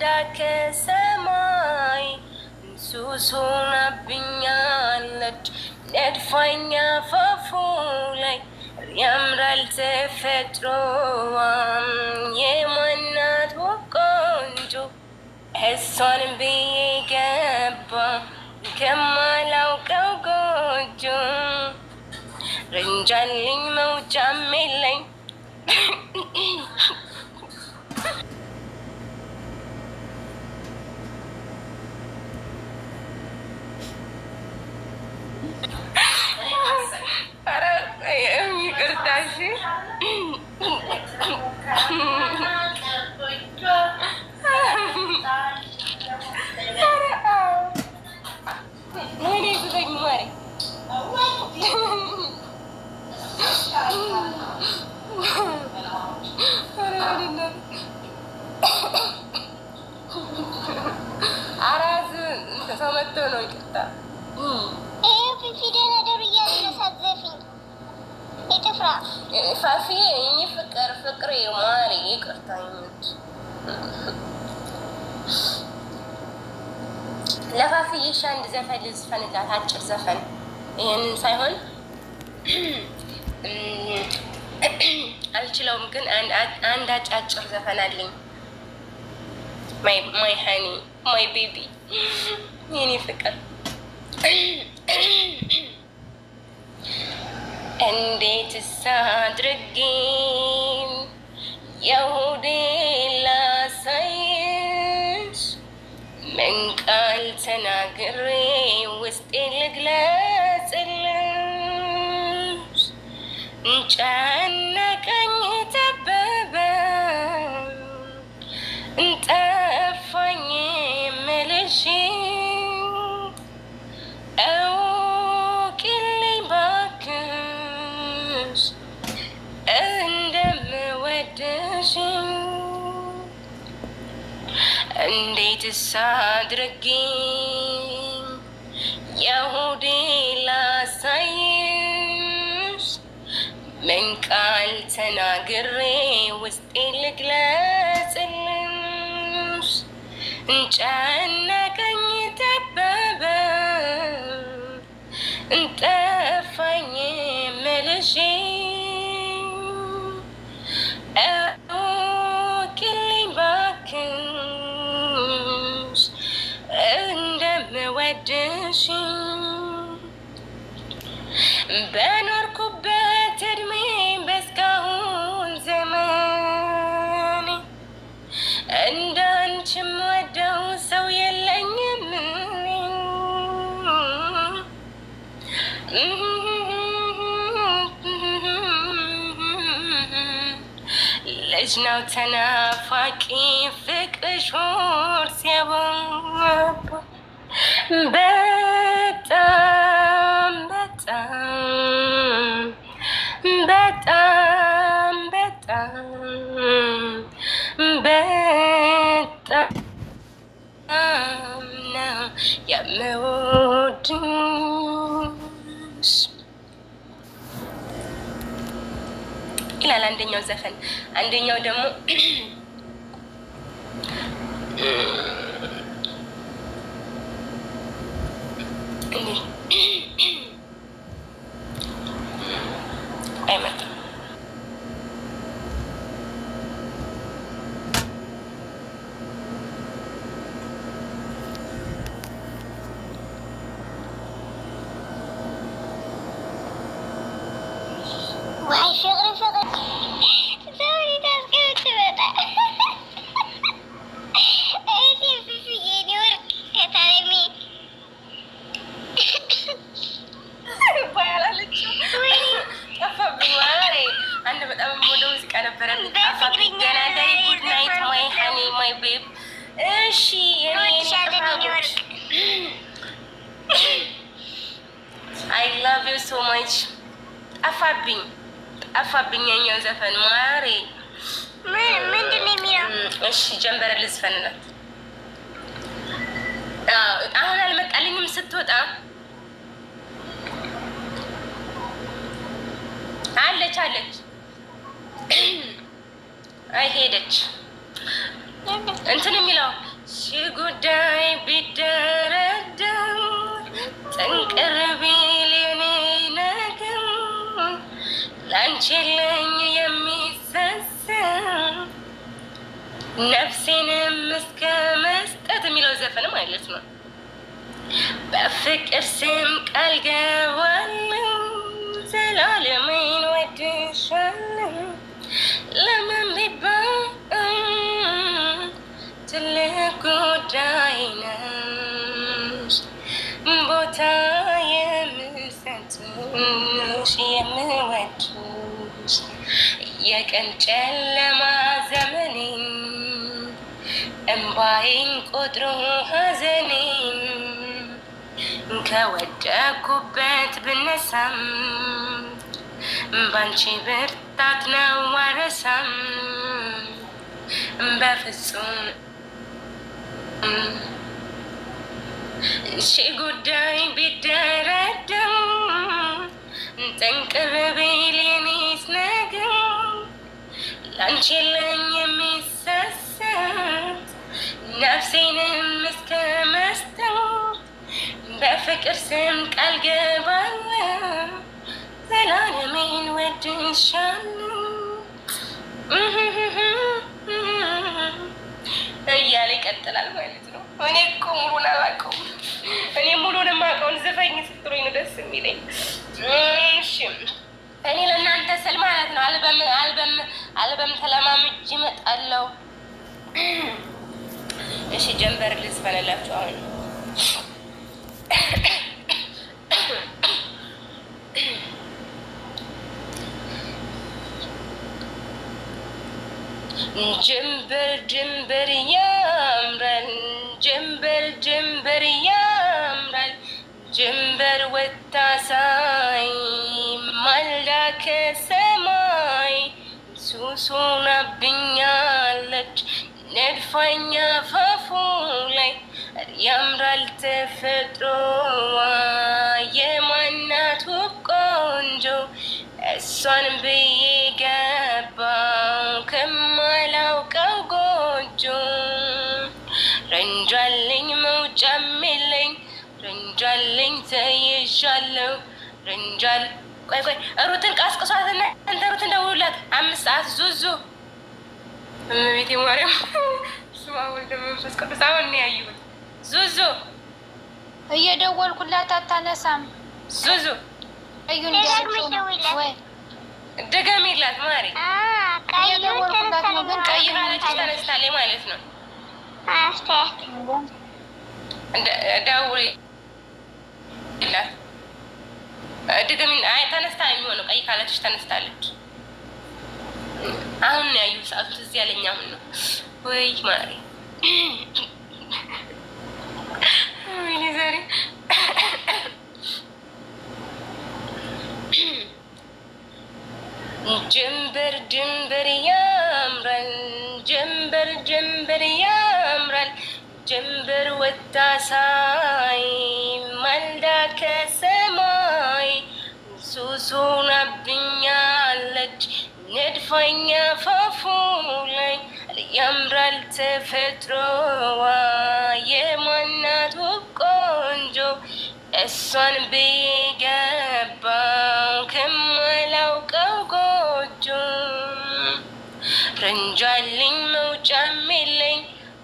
ወርዳ ከሰማይ ሱሱና ብኛለች ነድፋኛ ፋፉ ላይ ያምራል ተፈጥሮዋም የማናት ቆንጆ እሷን ብዬ ገባ ከማላውቀው ጎጆ ረንጃልኝ መውጫም የለኝ ይቅርታሽ አራዝ ሰው መጥቶ ነው። ይቅርታ ፊደና ደሩ እያሳዘፊኝ ይጥፍራ ፋፊ እኔ ፍቅር ማሪ ይቅርታ ለፋፊዬ አንድ ዘፈን ልዝፈንላት፣ አጭር ዘፈን ይሄንን ሳይሆን አልችለውም፣ ግን አንድ አጫጭር ዘፈን አለኝ። ማይ ሃኒ ማይ ቤቢ የኔ ፍቅር እንዴት ሳድርጌ የሆዴ ላሳይሽ ምን ቃል ተናግሬ ውስጤ ልግለጽልሽ ጨነቀኝ ጠበበኝ ጠፋኝ የምልሽ እወቂልኝ እባክሽ እንደምወድሽ እንዴትስ አድርጌ የሆዴ ላሳይሽ ምን ቃል ተናግሬ ውስጤ ልግለጽልሽ ጨነቀኝ ጠበበኝ ጠፋኝ የምልሽ እወቂልኝ እባክሽ እንደምወድሽ በኖርኩበት እድሜ በእስካሁን ዘመን እንዳንቺ የምወደው ሰው የለኝም። ልጅ ነው ተናፋቂ ፍቅርሽ ሆድ ሲያባባ በጣም በጣም በጣም በጣም በጣም ነው የምወድሽ ይላል አንደኛው ዘፈን። አንደኛው ደግሞ አይመጣም ዋይ ፍቅር ሰውሪ ታስቀምጥ ትመጣ እቴ ፍፍዬ ኒወርቅ ከታለሚ ባያላለችው ጠፋብኝ። ማሬ አንድ በጣም የምወደው ሙዚቃ ነበረ። ጠፋብኝ። ገና ዛሬ ጉድ ናይት ማይ ሃኒ ማይ ቤብ። እሺ አይ ላቭ ዩ ሶ ማች። ጠፋብኝ የኛው ዘፈን ማሬ። ምንድን ነው የሚለው? እሺ ጀንበረ ልዝፈንላት። አሁን አልመጣልኝም ስትወጣ አለች አይ ሄደች። እንትን የሚለው ጉዳይ ቢደረደር ጥንቅር ቢል የኔ ነገር ላንቺ የለኝ የሚሰሰር ነፍሴንም እስከ መስጠት የሚለው ዘፈን ማለት ነው። በፍቅር ስም ቃል ገባለሁ ዘላለሜን ወድሻለሁ ለምን ቢባል ትልቅ ጉዳይ ነሽ ቦታ የምሰጥሽ የምወድሽ የቀን ጨለማ ዘመኔን እምባዬን ቆጥሮ ሐዘኔን ከወደኩበት ብነሳም ባንቺ ብርታት ነው አረሳም በፍጹም ጉዳይ ቢደረደር ጥንቅር ቢል የኔስ ነገር ላንቺ የለኝ የሚሰሰት ነፍሴንም እስከ መስጠት በፍቅር ስም ቃል ገባለሁ ዘላለሜን ወድሻለሁ እያለ ይቀጥላል ማለት ነው። እኔ እኮ ሙሉን አላውቀውም። እኔ ሙሉን የማውቀውን ዘፈኝ ስትሉኝ ነው ደስ የሚለኝ። እሺ እኔ ለእናንተ ስል ማለት ነው አልበም ተለማምጄ እመጣለሁ። እሺ ጀንበር ልዝፈንላችሁ አሁን ጀንበር ጀንበር ያምራል ጀንበር ጀንበር ያምራል ጀንበር ወጣ ሳይ ማልዳ ከሰማይ ሱሱናብኛለች ነድፋኛ ፋፉ ላይ ያምራል ተፈጥሮዋ የማናት ውብ ቆንጆ እሷን ብዬ ገባው ከማላውቀው ጎጆ ረንጃለኝ መውጫም የለኝ ረንጃለኝ ተይዣለሁ ረንጃል ቆይ ሩትን ቀስቅሷትና እንተ ሩትን ደውላት 5 ሰዓት ዙዙ እመቤቴ ማርያም ስማ ወልደ መንፈስ ቅዱስ አሁን ነው ያየሁት። ዙዙ እየደወልኩላት አታነሳም። ዙዙ አዩን ወይ ደገሚላት ማሪ እየደወልኩላት ነው ግን ቀይራለች ተነስታለች ማለት ነው። አስተያየት ደውይላት ድገሚ። አይ ተነስታ የሚሆነው ቀይ ካለች ተነስታለች። አሁን ነው ያየሁት ሰዓቱ ትዝ ያለኝ አሁን ነው። ወይ ማሪ ወይኔ ዛሬ ጀንበር ጀንበር ያምራል ጀንበር ጀንበር ያምራል ጀንበር ወጣ ሳይ ማልዳ ከሰማይ ሱሱናብኛለች ነድፋኛ ፋፉ ላይ ያምራል ተፈጥሮዋ የማናት ውብ ቆንጆ እሷን ብዬ ገባው ከማላውቀው ጎጆ ረንጃልኝ መውጫም የለኝ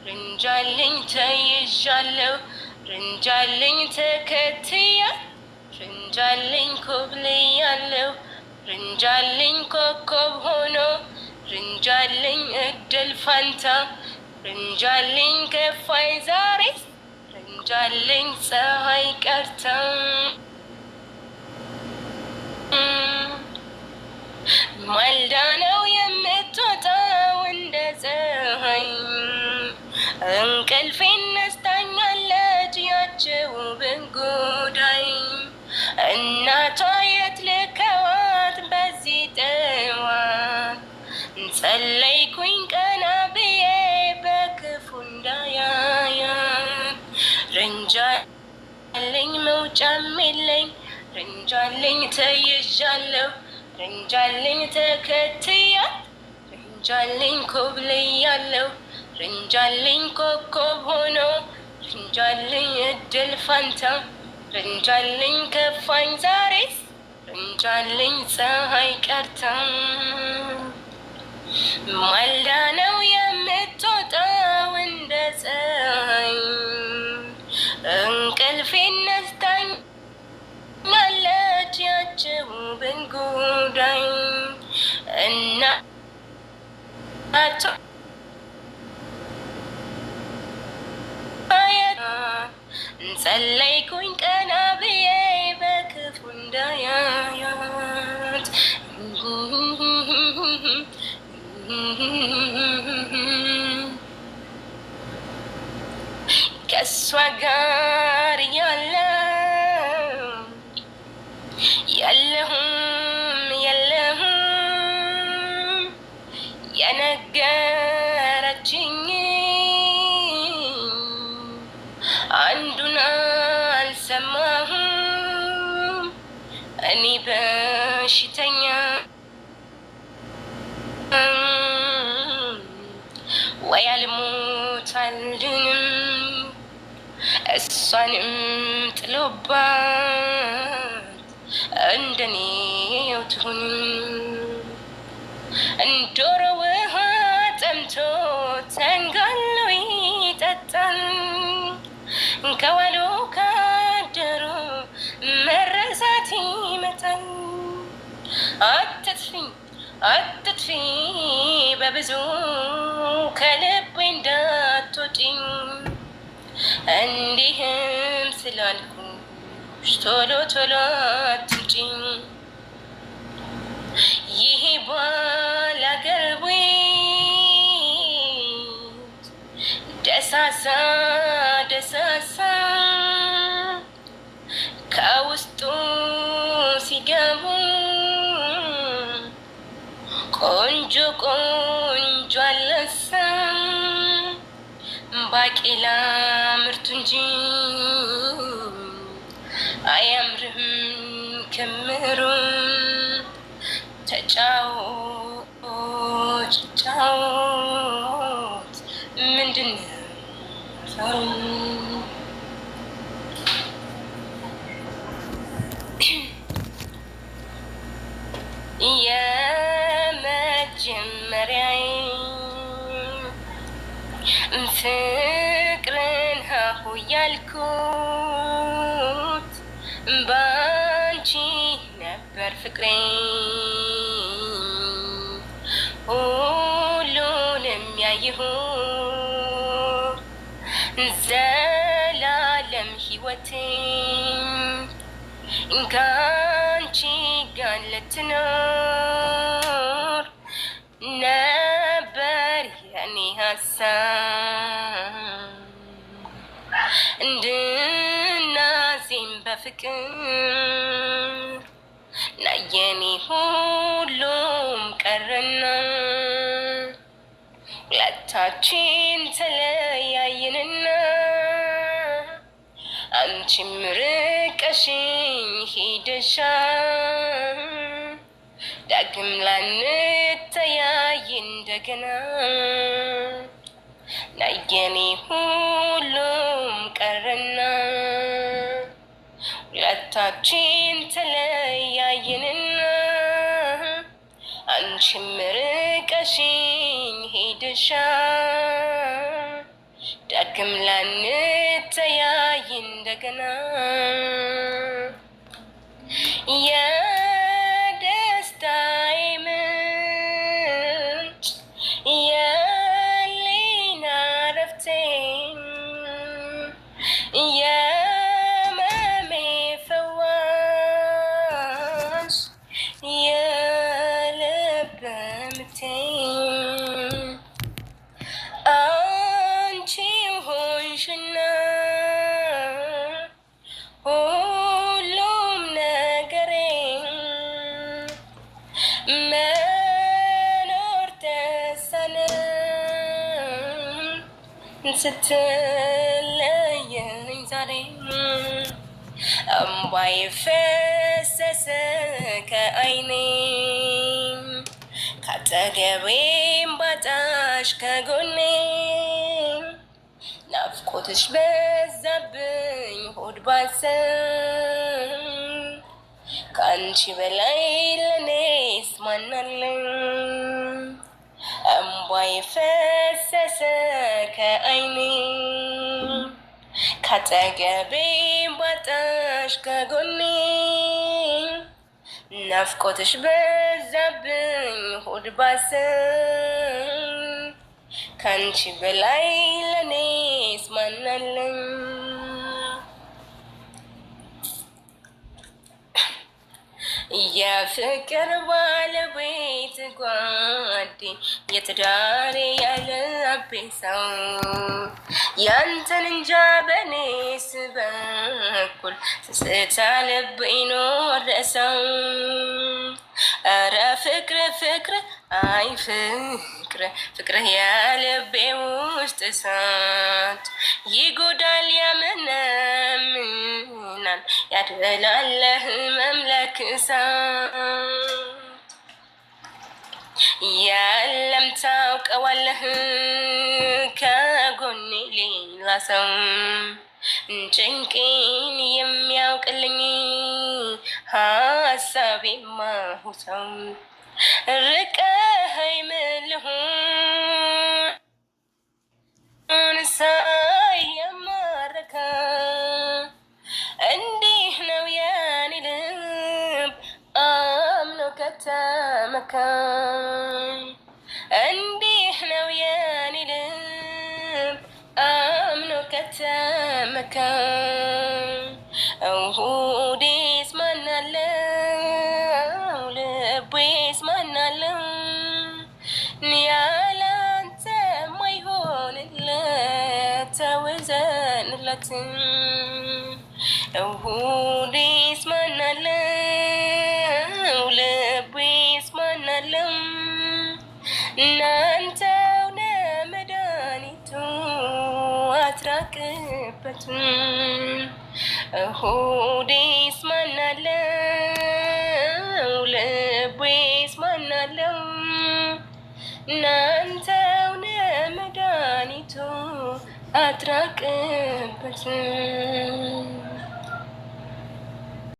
ረንጃልኝ ተይዣለሁ ረንጃልኝ ተከትያት ረንጃልኝ ኮብልያለሁ ረንጃልኝ ኮከብ ሆኖ ረንጃልኝ እድል ፋንታ ረንጃልኝ ከፋይ ዛሬ ረንጃልኝ ፀሐይ ቀርታ ማልዳ ነው የምትወጣው እንደ ፀሐይ እንቅልፌን ነስታኛለች ያቸው ብንጉዳይ እናቷ የት ልከዋት በዚህ ጠዋት ጸለይኩኝ ቀና ብዬ በክፉ እንዳያያት ረንጃልኝ መውጫም የለኝ ረንጃልኝ ተይዣለሁ ረንጃልኝ ተከትያት ረንጃልኝ ኮብልያለሁ ረንጃልኝ ኮከብ ሆኖ ረንጃልኝ እድል ፋንታ ረንጃልኝ ከፋኝ ዛሬስ ረንጃልኝ ፀሐይ ቀርታ ማልዳ ነው የምትወጣው እንደ ፀሐይ እንቅልፌን ነስታኛለች ያችው ብንጉዳይ እናቶ ጸለይኩኝ ቀና ብዬ በክፉ እንዳያያት ከእሷ ጋር የለሁም የነገረችኝ አንዱን አልሰማሁም እኔ በሽተኛ ወይ አልሞት አልድንም እሷንም ጥሎባት እንደኔው ትሁን እንዶሮ ውሃ ጠምቶ ተንጋሎ ይጠጣል ከዋሉ ካደሩ መረሳት ይመጣል አትጥፊ በብዙ ከልቤ እንዳትወጪኝ እንዲህም ስላልኩሽ ቶሎ ቶሎ አትውጪኝ ይሄ ባላገር ቤት ደሳሳ ከውስጡ ሲገቡ ቆንጆ አለሳ ባቄላ ምርቱ እንጂ አያምርም ክምሩ ተጫወት ምንድነው የመጀመሪያዬ ፍቅርን ሀሁ ያልኩት ባንቺ ነበር ፍቅሬ ሁሉንም ያየሁት ዘላለም ሕይወቴ ካንቺ ጋር ልትኖር ነበር የኔ ሀሳብ እንድናዜም በፍቅር ናየኔ ሁሉም ቀረና ሁለታችን ተለያየንና አንቺም ርቀሽኝ ሄደሻል ዳግም ላንተያይ እንደገና ናየኔ ሁሉም ቀረና ሁለታችን ተለያየንና አንቺም ርቀሽኝ ሄደሻል ዳግም ላንተያይ እንደገና የደስታዬ ምንጭ የህሊና እረፍቴ የህመሜ ፈዋሽ የልብ ምቴ አንቺ ሆንሽና ሁሉም ነገሬ መኖር ተሳነኝ ስትለየኝ ዛሬ እምባዬ ፈሰሰ ከዓይኔ ካጠገቤም ባጣሽ ከጎኔ ናፍቆትሽ በዛብኝ ሆድ ባሰኝ ከአንቺ በላይ ለኔስ ማናለኝ እምባዬ ፈሰሰ ከዓይኔ ካጠገቤ ባጣሽ ከጎኔ ናፍቆትሽ በዛብኝ ሆድ ባሰኝ ከአንቺ በላይ ለኔስ ማናለኝ የፍቅር ባለቤት ጓዴ የትዳሬ ያለቤ ሰው ያንተን እንጃ በኔስ በኩል ስስታ ልቤ ኖረሰው ኧረ ፍቅር ፍቅር አይ ፍቅር ፍቅርህ ያልቤ ውስጥ እሳት ይጎዳል ያመነምናል ያድበላለህ መምለክ እሳት የለም ታውቀዋለህ ከጎኔ ሌላ ሰው ጭንቄን የሚያውቅልኝ ሀሳቤ ማሁሰው ርቀኸኝ ምን ልሁን ሳይማረከ እንዲህ ነው የኔ ልብ አምኖ ከተመካ እንዲህ ነው የኔ ልብ አምኖ ከተመካ ሆዴስ ማናለው ልቤስ ማናለው ያላንተ ማይሆንለት ተወዘንለት ሆዴስ ማናለው ልቤስ ማናለው እናንተው ነመድኃኒቱ አትራቅበት ሆዴስ ማናለው ልቤስ ማናለው እናንተው ነመድኃኒቱ አትራቅበት